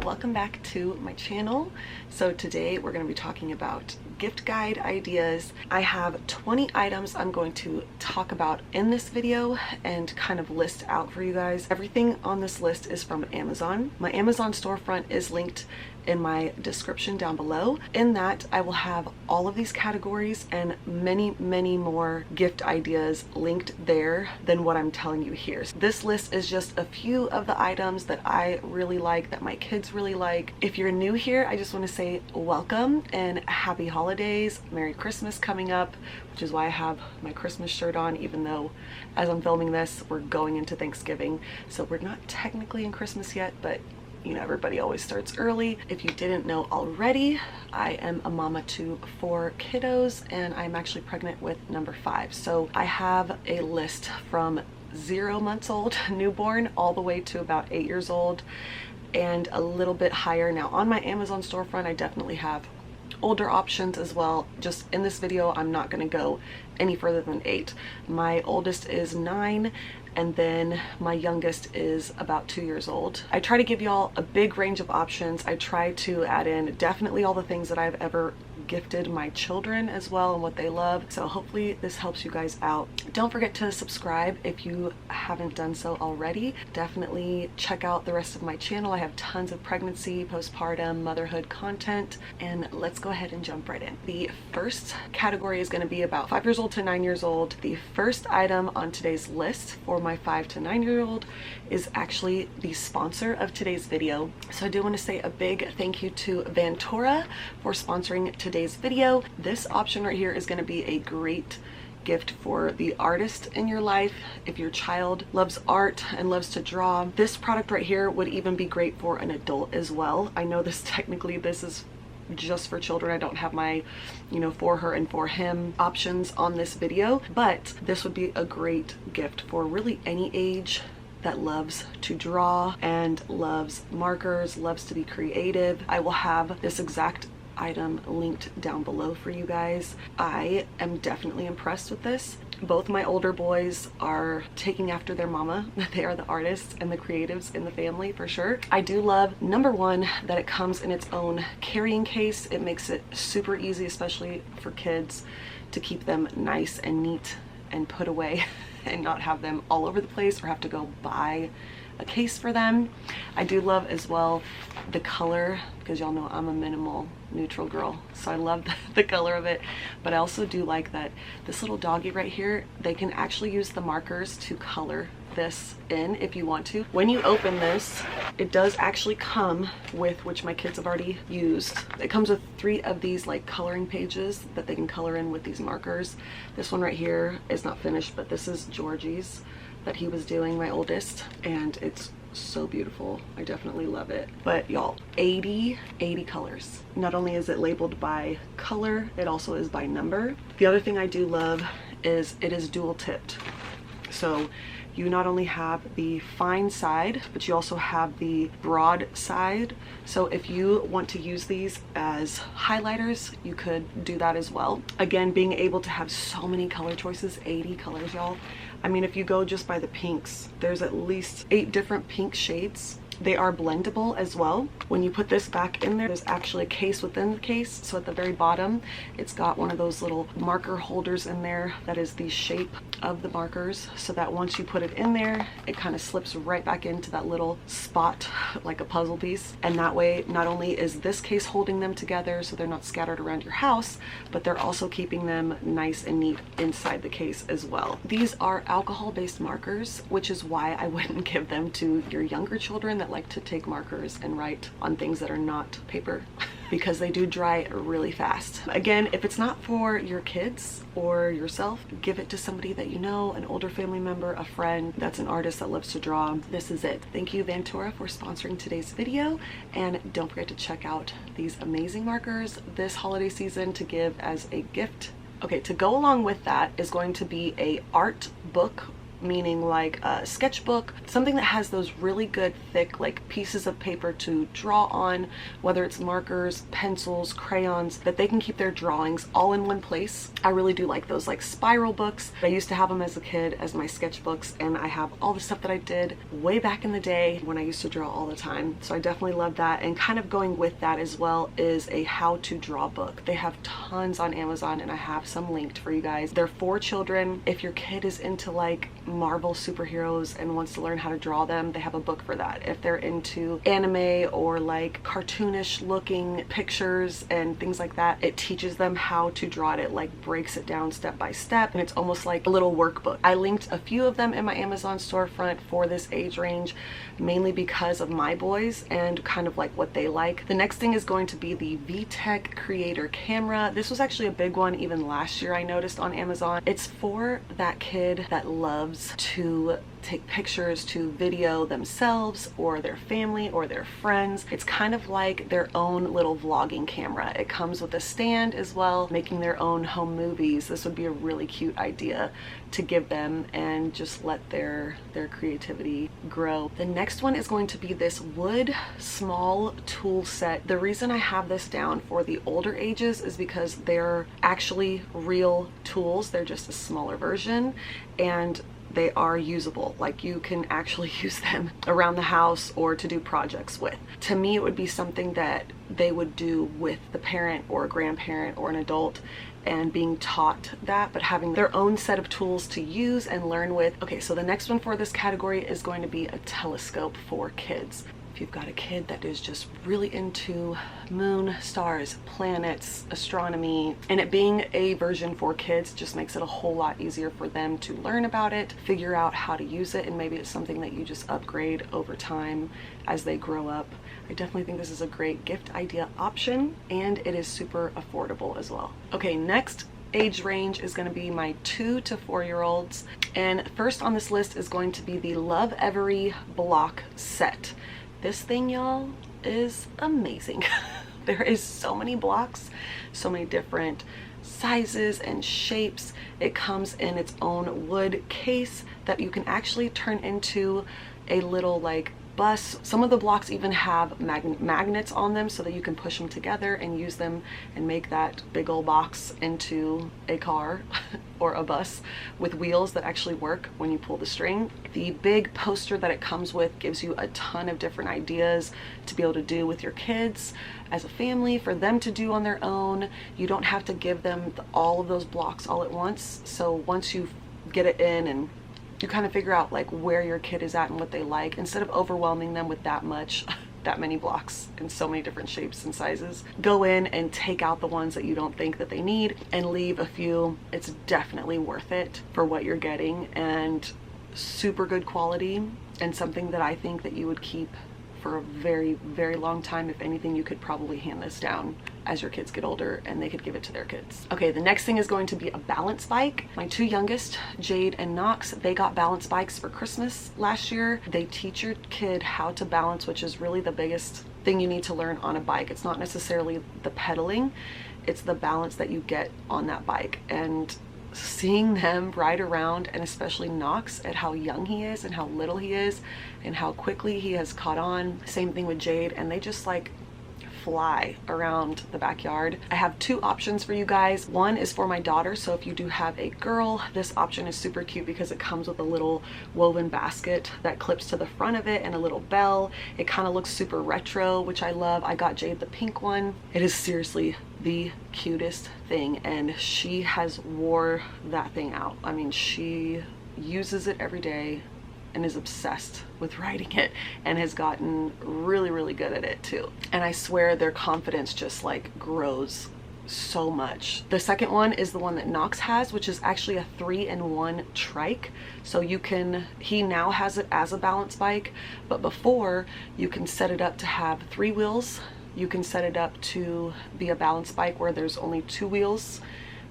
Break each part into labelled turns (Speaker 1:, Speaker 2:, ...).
Speaker 1: welcome back to my channel. So today we're going to be talking about gift guide ideas. I have 20 items I'm going to talk about in this video and kind of list out for you guys. Everything on this list is from Amazon. My Amazon storefront is linked in my description down below. In that, I will have all of these categories and many more gift ideas linked there than what I'm telling you here. So this list is just a few of the items that I really like, that my kids really like. If you're new here, I just want to say welcome and happy holidays. Merry Christmas coming up, which is why I have my Christmas shirt on, even though as I'm filming this, we're going into Thanksgiving. So we're not technically in Christmas yet, but you know, everybody always starts early. If you didn't know already, I am a mama to 4 kiddos and I'm actually pregnant with number 5. So I have a list from 0 months old, newborn, all the way to about 8 years old and a little bit higher. Now on my Amazon storefront, I definitely have older options as well. Just in this video, I'm not going to go any further than 8. My oldest is 9 and then my youngest is about 2 years old. I try to give y'all a big range of options. I try to add in definitely all the things that I've ever gifted my children as well and what they love. So hopefully this helps you guys out. Don't forget to subscribe if you haven't done so already. Definitely check out the rest of my channel. I have tons of pregnancy, postpartum, motherhood content, and let's go ahead and jump right in. The first category is going to be about 5 years old to 9 years old. The first item on today's list for my 5 to 9 year old is actually the sponsor of today's video. So I do want to say a big thank you to Vantorra for sponsoring today's video. This option right here is going to be a great gift for the artist in your life. If your child loves art and loves to draw, this product right here would even be great for an adult as well. I know this is just for children. I don't have my, for her and for him options on this video, but this would be a great gift for really any age that loves to draw and loves markers, loves to be creative. I will have this exact item linked down below for you guys. I am definitely impressed with this. Both my older boys are taking after their mama. They are the artists and the creatives in the family for sure. I do love, number one, that it comes in its own carrying case. It makes it super easy, especially for kids, to keep them nice and neat and put away and not have them all over the place or have to go buy a case for them. I do love as well the color, because y'all know I'm a minimal neutral girl, so I love the color of it. But I also do like that this little doggy right here, they can actually use the markers to color this in if you want to. When you open this, it does actually come with, which my kids have already used, it comes with 3 of these like coloring pages that they can color in with these markers. This one right here is not finished, but this is Georgie's that he was doing, my oldest, and it's so beautiful. I definitely love it. But y'all, 80 colors. Not only is it labeled by color, it also is by number. The other thing I do love is it is dual tipped. So you not only have the fine side, but you also have the broad side. So if you want to use these as highlighters, you could do that as well. Again, being able to have so many color choices, 80 colors, y'all. I mean, if you go just by the pinks, there's at least 8 different pink shades. They are blendable as well. When you put this back in there, there's actually a case within the case. So at the very bottom, it's got one of those little marker holders in there that is the shape of the markers, so that once you put it in there, it kind of slips right back into that little spot like a puzzle piece. And that way, not only is this case holding them together so they're not scattered around your house, but they're also keeping them nice and neat inside the case as well. These are alcohol-based markers, which is why I wouldn't give them to your younger children that like to take markers and write on things that are not paper, because they do dry really fast. Again, if it's not for your kids or yourself, give it to somebody that you know, an older family member, a friend that's an artist that loves to draw. This is it. Thank you, Vantorra, for sponsoring today's video, and don't forget to check out these amazing markers this holiday season to give as a gift. Okay, to go along with that is going to be a art book meaning like a sketchbook, something that has those really good thick like pieces of paper to draw on, whether it's markers, pencils, crayons, that they can keep their drawings all in one place. I really do like those like spiral books. I used to have them as a kid as my sketchbooks, and I have all the stuff that I did way back in the day when I used to draw all the time. So I definitely love that. And kind of going with that as well is a how to draw book. They have tons on Amazon, and I have some linked for you guys. They're for children. If your kid is into like Marvel superheroes and wants to learn how to draw them, they have a book for that. If they're into anime or like cartoonish looking pictures and things like that, it teaches them how to draw it. It like breaks it down step by step, and it's almost like a little workbook. I linked a few of them in my Amazon storefront for this age range, mainly because of my boys and kind of like what they like. The next thing is going to be the vtech creator camera. This was actually a big one even last year, I noticed on Amazon. It's for that kid that loves to take pictures, to video themselves or their family or their friends. It's kind of like their own little vlogging camera. It comes with a stand as well, making their own home movies. This would be a really cute idea to give them and just let their creativity grow. The next one is going to be this wood small tool set. The reason I have this down for the older ages is because they're actually real tools. They're just a smaller version, and they are usable. Like you can actually use them around the house or to do projects with. To me, it would be something that they would do with the parent or a grandparent or an adult, and being taught that, but having their own set of tools to use and learn with. Okay, so the next one for this category is going to be a telescope for kids. If you've got a kid that is just really into moon, stars, planets, astronomy, and it being a version for kids just makes it a whole lot easier for them to learn about it, figure out how to use it, and maybe it's something that you just upgrade over time as they grow up. I definitely think this is a great gift idea option, and it is super affordable as well. Okay, next age range is going to be my 2 to 4-year-olds, and first on this list is going to be the Lovevery block set. This thing, y'all, is amazing. There is so many blocks, so many different sizes and shapes. It comes in its own wood case that you can actually turn into a little like bus. Some of the blocks even have magnets on them so that you can push them together and use them and make that big old box into a car or a bus with wheels that actually work when you pull the string. The big poster that it comes with gives you a ton of different ideas to be able to do with your kids as a family, for them to do on their own. You don't have to give them all of those blocks all at once. So once you get it in and you kind of figure out like where your kid is at and what they like, instead of overwhelming them with that many blocks in so many different shapes and sizes, go in and take out the ones that you don't think that they need and leave a few. It's definitely worth it for what you're getting, and super good quality, and something that I think that you would keep for a very, very long time. If anything, you could probably hand this down as your kids get older and they could give it to their kids. Okay, the next thing is going to be a balance bike. My 2 youngest, Jade and Knox, they got balance bikes for Christmas last year. They teach your kid how to balance, which is really the biggest thing you need to learn on a bike. It's not necessarily the pedaling, it's the balance that you get on that bike. And seeing them ride around, and especially Knox, at how young he is and how little he is and how quickly he has caught on. Same thing with Jade, and they just like fly around the backyard. I have 2 options for you guys. One is for my daughter, so if you do have a girl, this option is super cute because it comes with a little woven basket that clips to the front of it and a little bell. It kind of looks super retro, which I love. I got Jade the pink one. It is seriously the cutest thing, and she has wore that thing out. I mean, she uses it every day and is obsessed with riding it and has gotten really, really good at it too. And I swear their confidence just like grows so much. The second one is the one that Knox has, which is actually a 3-in-1 trike. So you can, he now has it as a balance bike, but before you can set it up to have 3 wheels. You can set it up to be a balance bike where there's only 2 wheels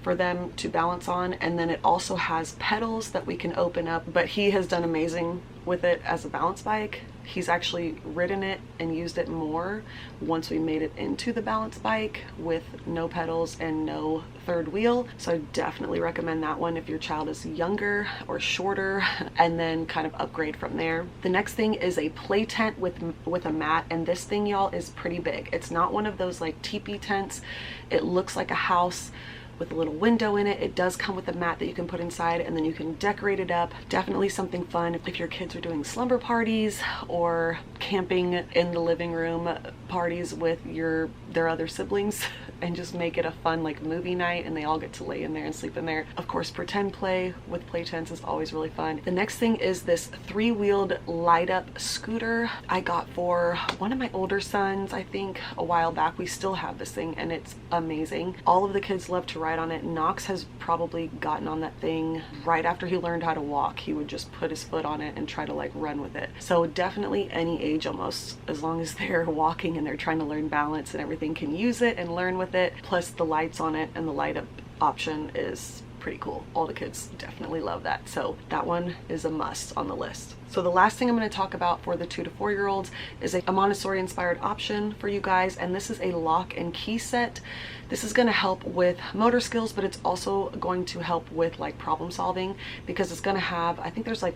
Speaker 1: for them to balance on, and then it also has pedals that we can open up. But he has done amazing with it as a balance bike. He's actually ridden it and used it more once we made it into the balance bike with no pedals and no third wheel. So I definitely recommend that one if your child is younger or shorter, and then kind of upgrade from there. The next thing is a play tent with a mat, and this thing, y'all, is pretty big. It's not one of those like teepee tents. It looks like a house with a little window in it. It does come with a mat that you can put inside, and then you can decorate it up. Definitely something fun if your kids are doing slumber parties or camping in the living room parties with their other siblings, and just make it a fun like movie night and they all get to lay in there and sleep in there. Of course, pretend play with play tents is always really fun. The next thing is this 3-wheeled light up scooter I got for one of my older sons, I think a while back. We still have this thing and it's amazing. All of the kids love to ride on it. Knox has probably gotten on that thing right after he learned how to walk. He would just put his foot on it and try to like run with it. So definitely any age almost, as long as they're walking and they're trying to learn balance and everything, can use it and learn with it. Plus the lights on it and the light up option is pretty cool. All the kids definitely love that. So that one is a must on the list. So the last thing I'm going to talk about for the 2 to 4 year olds is a Montessori inspired option for you guys, and this is a lock and key set. This is going to help with motor skills, but it's also going to help with like problem solving, because it's going to have, I think there's like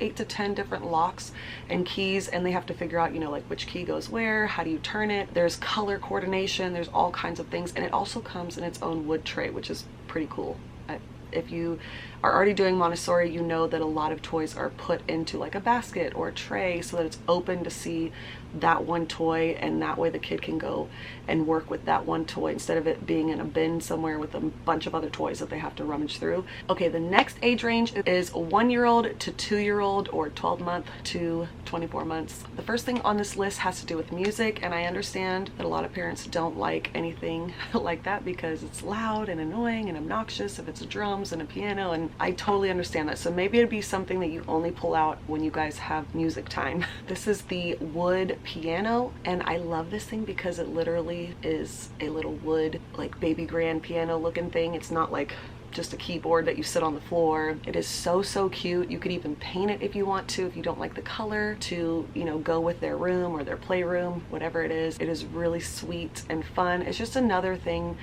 Speaker 1: 8 to 10 different locks and keys, and they have to figure out, you know, like which key goes where, how do you turn it, there's color coordination, there's all kinds of things, and it also comes in its own wood tray, which is pretty cool. If you are already doing Montessori, you know that a lot of toys are put into like a basket or a tray so that it's open to see that one toy, and that way the kid can go and work with that one toy instead of it being in a bin somewhere with a bunch of other toys that they have to rummage through. Okay, the next age range is 1-year-old to 2-year-old, or 12-month to 24 months. The first thing on this list has to do with music, and I understand that a lot of parents don't like anything like that because it's loud and annoying and obnoxious if it's drums and a piano, and I totally understand that. So maybe it'd be something that you only pull out when you guys have music time. This is the wood piano, and I love this thing because it literally is a little wood like baby grand piano looking thing. It's not like just a keyboard that you sit on the floor. It is so cute. You could even paint it if you want to, if you don't like the color, to, you know, go with their room or their playroom, whatever it is. It is really sweet and fun. It's just another thing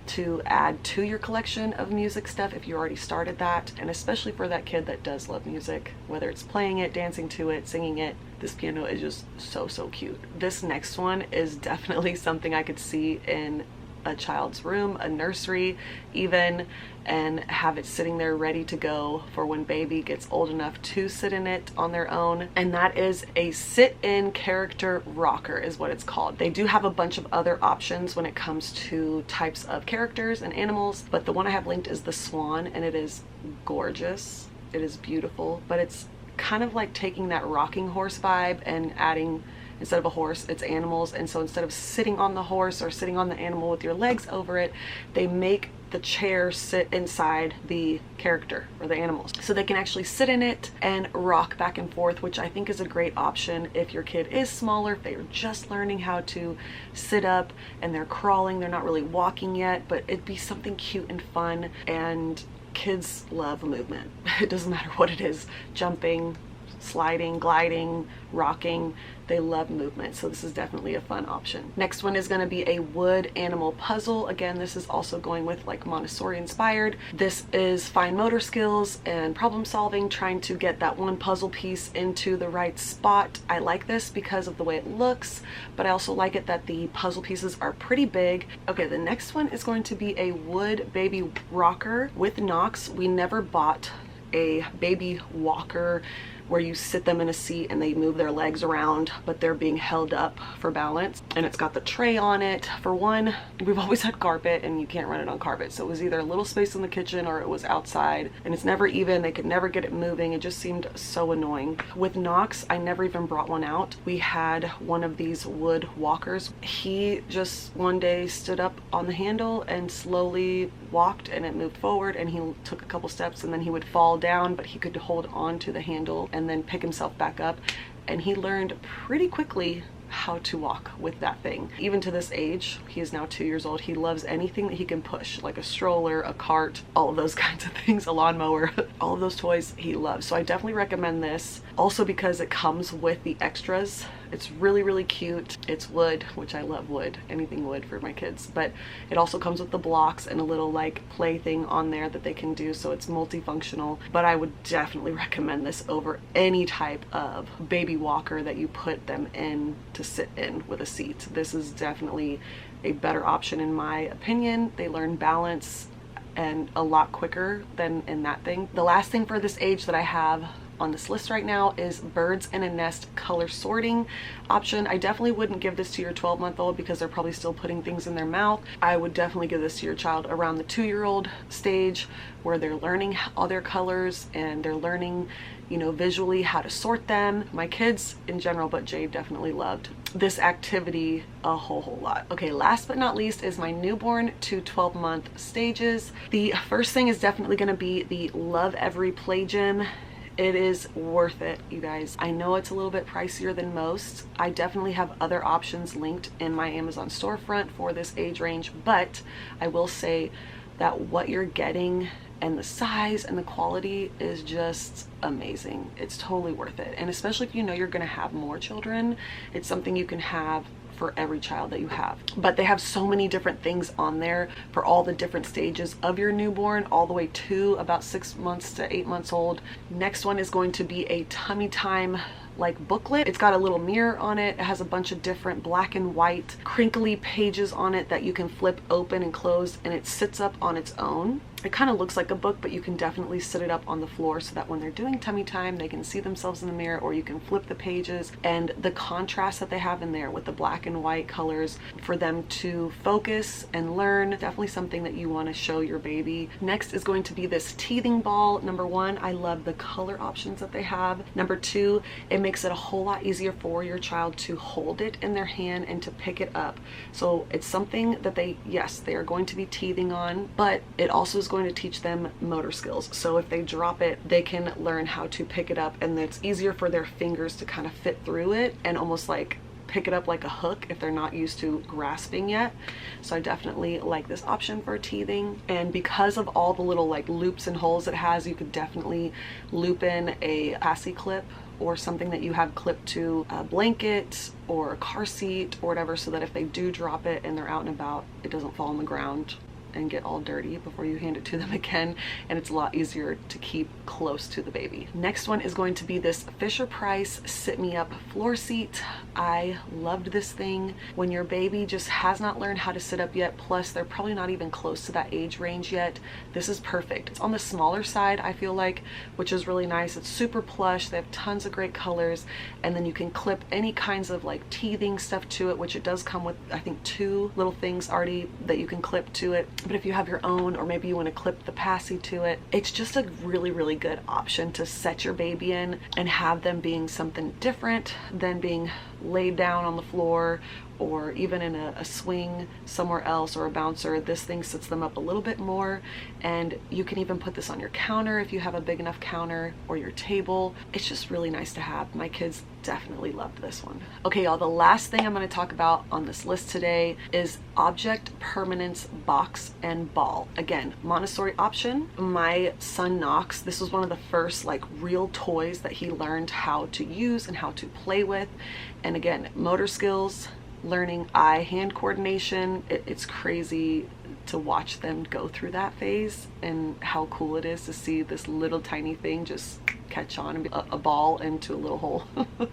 Speaker 1: to add to your collection of music stuff if you already started that, and especially for that kid that does love music, whether it's playing it, dancing to it, singing it. This piano is just so cute. This next one is definitely something I could see in a child's room, a nursery even, and have it sitting there ready to go for when baby gets old enough to sit in it on their own. And that is a sit-in character rocker is what it's called. They do have a bunch of other options when it comes to types of characters and animals, but the one I have linked is the swan, and it is gorgeous. It is beautiful, but it's kind of like taking that rocking horse vibe and adding, instead of a horse, it's animals. And so instead of sitting on the horse or sitting on the animal with your legs over it, they make the chair sit inside the character or the animals, so they can actually sit in it and rock back and forth, which I think is a great option if your kid is smaller, if they're just learning how to sit up and they're crawling, they're not really walking yet. But it'd be something cute and fun, and kids love movement. It doesn't matter what it is, jumping, sliding, gliding, rocking, they love movement. So this is definitely a fun option. Next one is going to be a wood animal puzzle. Again, this is also going with like Montessori inspired. This is fine motor skills and problem solving, trying to get that one puzzle piece into the right spot. I like this because of the way it looks, but I also like it that the puzzle pieces are pretty big. Okay, the next one is going to be a wood baby rocker with Knox. We never bought a baby walker where you sit them in a seat and they move their legs around, but they're being held up for balance. And it's got the tray on it. For one, we've always had carpet and you can't run it on carpet. So it was either a little space in the kitchen or it was outside, and it's never even. They could never get it moving. It just seemed so annoying. With Knox, I never even brought one out. We had one of these wood walkers. He just one day stood up on the handle and slowly walked, and it moved forward, and he took a couple steps and then he would fall down, but he could hold on to the handle and then pick himself back up. And he learned pretty quickly how to walk with that thing. Even to this age, he is now 2 years old, he loves anything that he can push, like a stroller, a cart, all of those kinds of things, a lawnmower, all of those toys he loves. So I definitely recommend this. Also because it comes with the extras. It's really, really cute. It's wood, which I love wood, anything wood for my kids, but it also comes with the blocks and a little like play thing on there that they can do, so it's multifunctional. But I would definitely recommend this over any type of baby walker that you put them in to sit in with a seat. This is definitely a better option in my opinion. They learn balance and a lot quicker than in that thing. The last thing for this age that I have on this list right now is birds in a nest color sorting option. I definitely wouldn't give this to your 12-month-old because they're probably still putting things in their mouth. I would definitely give this to your child around the 2-year-old stage, where they're learning all their colors and they're learning, you know, visually how to sort them. My kids in general, but Jade definitely loved this activity a whole lot. Okay, last but not least is my newborn to 12-month stages. The first thing is definitely going to be the Lovevery Play Gym. It is worth it, you guys. I know it's a little bit pricier than most. I definitely have other options linked in my Amazon storefront for this age range, but I will say that what you're getting and the size and the quality is just amazing. It's totally worth it. And especially if you know you're gonna have more children, it's something you can have for every child that you have. But they have so many different things on there for all the different stages of your newborn, all the way to about 6 months to 8 months old. Next one is going to be a tummy time like booklet. It's got a little mirror on it. It has a bunch of different black and white crinkly pages on it that you can flip open and close, and it sits up on its own. It kind of looks like a book, but you can definitely sit it up on the floor so that when they're doing tummy time, they can see themselves in the mirror, or you can flip the pages. And the contrast that they have in there with the black and white colors for them to focus and learn, definitely something that you want to show your baby. Next is going to be this teething ball. Number one, I love the color options that they have. Number two, it makes it a whole lot easier for your child to hold it in their hand and to pick it up. So it's something that they are going to be teething on, but it also is going to teach them motor skills. So if they drop it, they can learn how to pick it up, and it's easier for their fingers to kind of fit through it and almost like pick it up like a hook if they're not used to grasping yet. So I definitely like this option for teething. And because of all the little like loops and holes it has, you could definitely loop in a passy clip or something that you have clipped to a blanket or a car seat or whatever, so that if they do drop it and they're out and about, it doesn't fall on the ground and get all dirty before you hand it to them again, and it's a lot easier to keep close to the baby. Next one is going to be this Fisher-Price Sit Me Up floor seat. I loved this thing. When your baby just has not learned how to sit up yet, plus they're probably not even close to that age range yet, this is perfect. It's on the smaller side, I feel like, which is really nice. It's super plush. They have tons of great colors, and then you can clip any kinds of like teething stuff to it, which it does come with, I think, 2 little things already that you can clip to it. But if you have your own, or maybe you want to clip the passy to it, it's just a really, really good option to set your baby in and have them being something different than being laid down on the floor or even in a swing somewhere else or a bouncer. This thing sits them up a little bit more, and you can even put this on your counter if you have a big enough counter, or your table. It's just really nice to have. My kids definitely loved this one. Okay, y'all, the last thing I'm going to talk about on this list today is object permanence box and ball. Again, Montessori option. My son Knox, this was one of the first like real toys that he learned how to use and how to play with. And again, motor skills, learning eye-hand coordination. It's crazy to watch them go through that phase, and how cool it is to see this little tiny thing just catch on and be a ball into a little hole.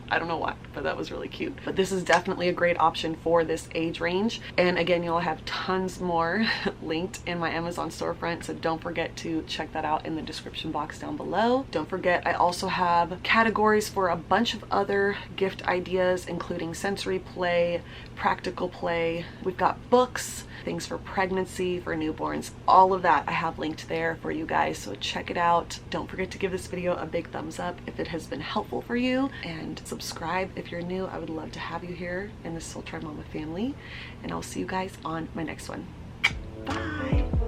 Speaker 1: I don't know why, but that was really cute. But this is definitely a great option for this age range. And again, you'll have tons more linked in my Amazon storefront, so don't forget to check that out in the description box down below. Don't forget, I also have categories for a bunch of other gift ideas, including sensory play, practical play. We've got books, things for pregnancy, for newborns, all of that I have linked there for you guys, so check it out. Don't forget to give this video a big thumbs up if it has been helpful for you, and subscribe if you're new. I would love to have you here in the Soul Tribe Mama family, and I'll see you guys on my next one. Bye.